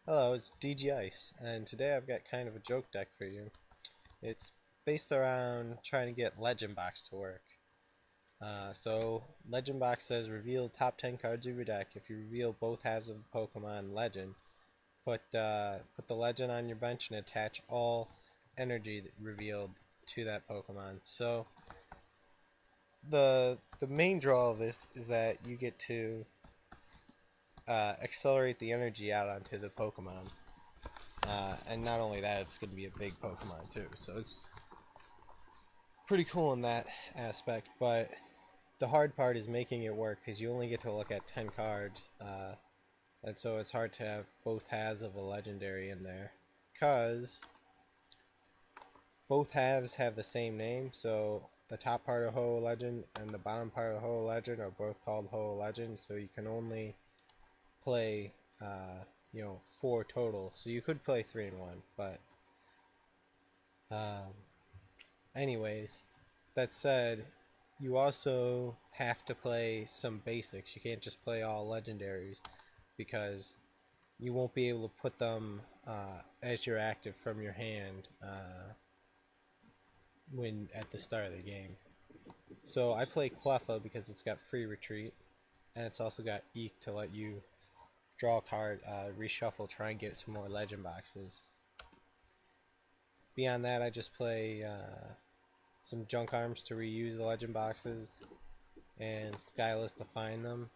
Hello, it's DG Ice, and today I've got kind of a joke deck for you. It's based around trying to get Legend Box to work. So, Legend Box says reveal top 10 cards of your deck. If you reveal both halves of the Pokemon Legend, put the Legend on your bench and attach all energy revealed to that Pokemon. So, the main draw of this is that you get to accelerate the energy out onto the Pokemon. And not only that, it's going to be a big Pokemon too. So it's pretty cool in that aspect. But the hard part is making it work because you only get to look at 10 cards. And so it's hard to have both halves of a legendary in there. Because both halves have the same name. So the top part of Ho Legend and the bottom part of Ho Legend are both called Ho Legend. So you can only play, four total. So you could play three in one. But um, anyways, that said, you also have to play some basics. You can't just play all legendaries because you won't be able to put them as your active from your hand when at the start of the game. So I play Cleffa because it's got free retreat, and it's also got Eek to let you draw a card, reshuffle, try and get some more legend boxes. Beyond that, I just play some junk arms to reuse the legend boxes and Skyless to find them.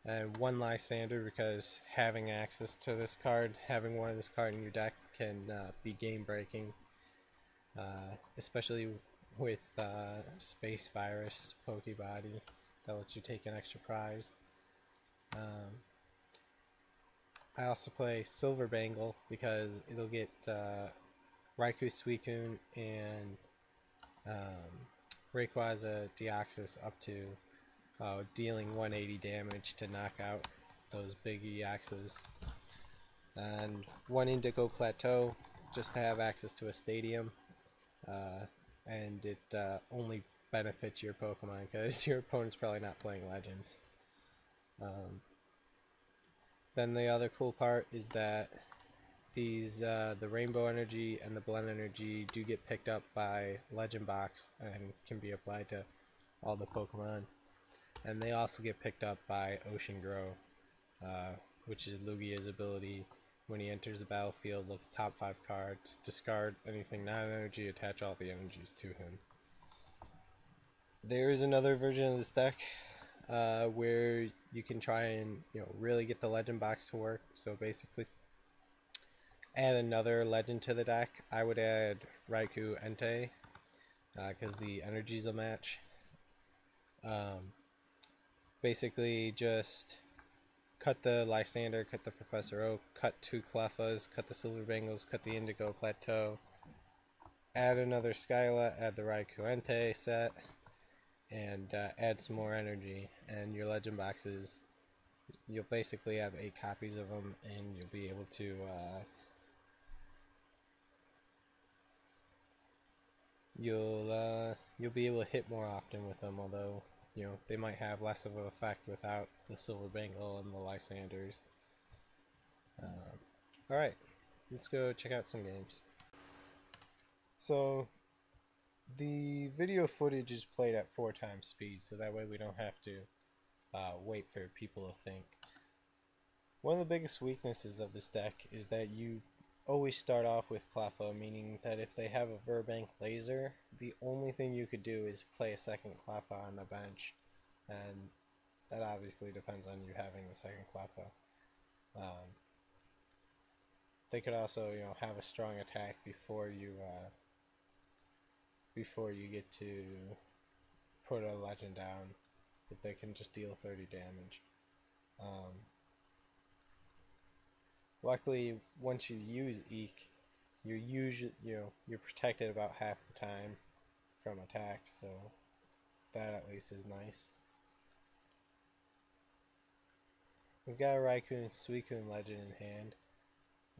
And one Lysander because having access to this card, having one of this card in your deck can be game breaking, especially with Space Virus Pokebody that lets you take an extra prize. Um, I also play Silver Bangle because it'll get Raikou Suicune and Rayquaza Deoxys up to dealing 180 damage to knock out those big EXs. And one Indigo Plateau just to have access to a stadium, uh, and it only benefits your Pokemon because your opponent's probably not playing Legends. Um, then the other cool part is that the Rainbow Energy and the Blend Energy do get picked up by Legend Box and can be applied to all the Pokemon. And they also get picked up by Ocean Grow, which is Lugia's ability. When he enters the battlefield, look at the top 5 cards, discard anything not energy, attach all the energies to him. There is another version of this deck where you can try and really get the legend box to work. So basically, add another legend to the deck. I would add Raikou Entei because the energies will match. Um, Basically, just cut the Lysander, cut the Professor Oak, cut 2 Cleffas, cut the Silver Bangles, cut the Indigo Plateau, add another Skyla, add the Raikou Entei set, and add some more energy. And your legend boxes, you'll basically have 8 copies of them, and you'll be able to you'll be able to hit more often with them. Although they might have less of an effect without the Silver Bangle and the Lysanders. All right, let's go check out some games. So the video footage is played at 4 times speed, so that way we don't have to wait for people to think. One of the biggest weaknesses of this deck is that you always start off with Cleffa, meaning that if they have a Verbank Laser, the only thing you could do is play a second Cleffa on the bench, and that obviously depends on you having the second Cleffa. Um, they could also, have a strong attack before you get to put a legend down, if they can just deal 30 damage. Um, Luckily, once you use Eek, you're protected about half the time from attacks, so that at least is nice. We've got a Raikou and Suicune legend in hand,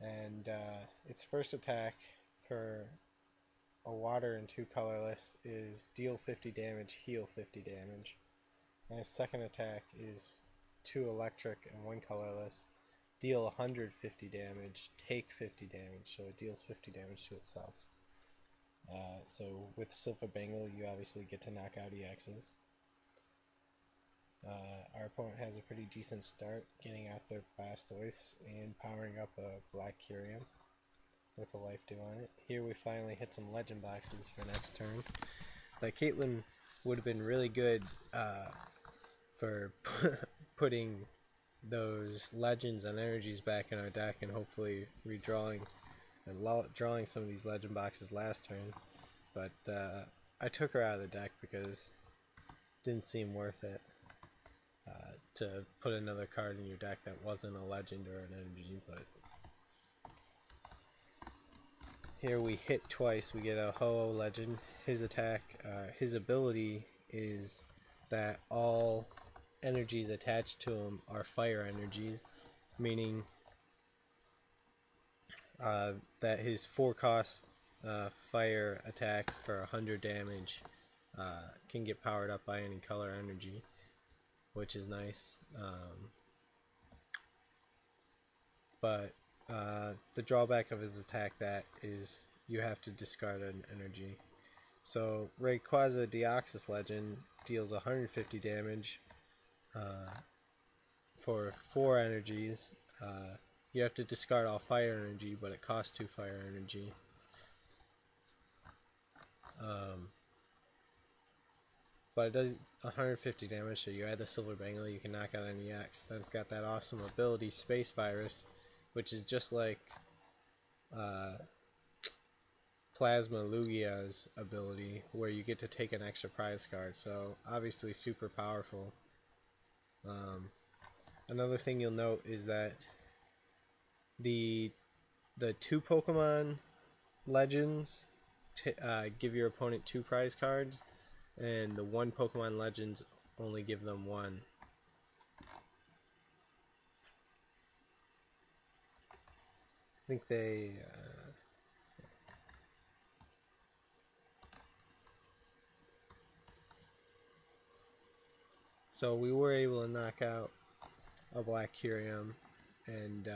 and its first attack for a water and 2 colorless is deal 50 damage, heal 50 damage. And its second attack is 2 electric and 1 colorless, deal 150 damage, take 50 damage, so it deals 50 damage to itself. So with Silver Bangle, you obviously get to knock out EXs. Our opponent has a pretty decent start, getting out their Blastoise and powering up a Black Kyurem with a life dew on it. Here we finally hit some legend boxes for next turn. Like Caitlyn would have been really good for putting those legends and energies back in our deck and hopefully redrawing and drawing some of these legend boxes last turn. But I took her out of the deck because it didn't seem worth it to put another card in your deck that wasn't a legend or an energy. But here we hit twice. We get a Ho-Oh legend. His attack, his ability is that all energies attached to him are fire energies, meaning that his 4-cost fire attack for 100 damage can get powered up by any color energy, which is nice. But the drawback of his attack that is you have to discard an energy. So Rayquaza Deoxys Legend deals 150 damage for 4 energies. You have to discard all fire energy, but it costs 2 fire energy. But it does 150 damage, so you add the Silver Bangle, you can knock out any EX. Then it's got that awesome ability, Space Virus, which is just like Plasma Lugia's ability, where you get to take an extra prize card, so obviously super powerful. Another thing you'll note is that the 2 Pokemon legends give your opponent 2 prize cards, and the 1 Pokemon legends only give them 1. I think they so we were able to knock out a Black Kyurem and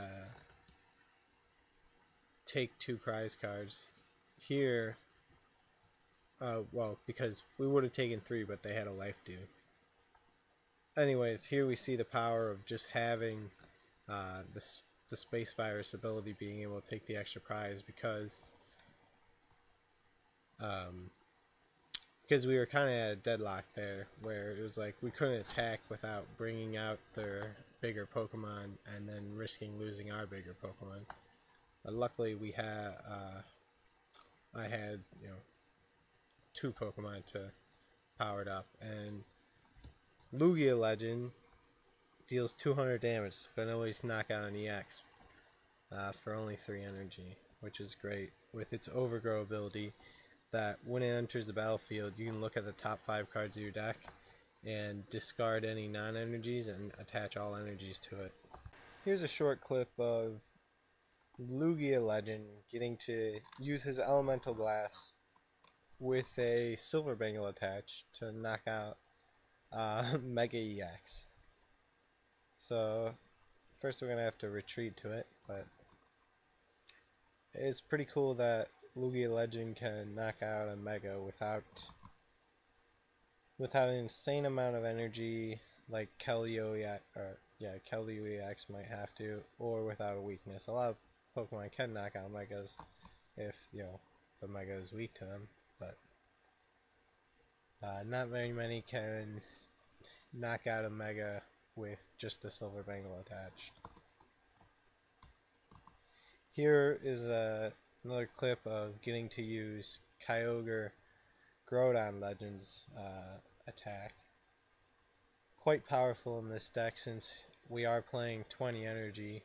take 2 prize cards. Here, well, because we would have taken 3, but they had a life dew. Anyways, here we see the power of just having the Space Virus ability, being able to take the extra prize, because we were kind of at a deadlock there, where it was like we couldn't attack without bringing out their bigger Pokemon and then risking losing our bigger Pokemon. But luckily we had I had 2 Pokemon to power it up, and Lugia Legend deals 200 damage, so can always knock out an EX for only 3 energy, which is great. With its Overgrow ability, that when it enters the battlefield, you can look at the top 5 cards of your deck and discard any non-energies and attach all energies to it. Here's a short clip of Lugia Legend getting to use his Elemental Blast with a Silver Bangle attached to knock out Mega EX. So first we're going to have to retreat to it, but it's pretty cool that Lugia Legend can knock out a Mega without an insane amount of energy like Keldeo EX might have to, or without a weakness. A lot of Pokemon can knock out Megas if the Mega is weak to them, but not very many can knock out a Mega with just the Silver Bangle attached. Here is another clip of getting to use Kyogre Groudon Legends attack. Quite powerful in this deck since we are playing 20 energy.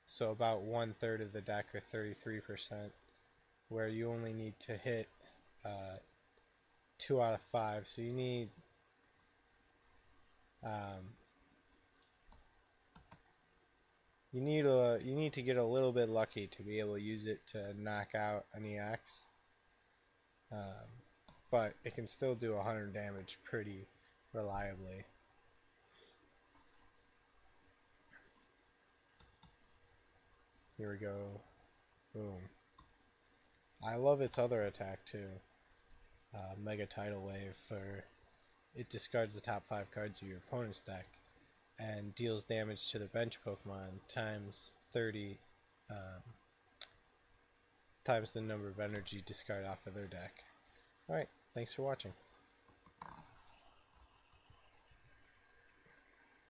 So about 1/3 of the deck, or 33%, where you only need to hit 2 out of 5. So you need you need to get a little bit lucky to be able to use it to knock out an EX. But it can still do 100 damage pretty reliably. Here we go. Boom. I love its other attack too. Mega Tidal Wave, for it discards the top 5 cards of your opponent's deck and deals damage to the bench Pokemon times 30 times the number of energy discard off of their deck. Alright, thanks for watching.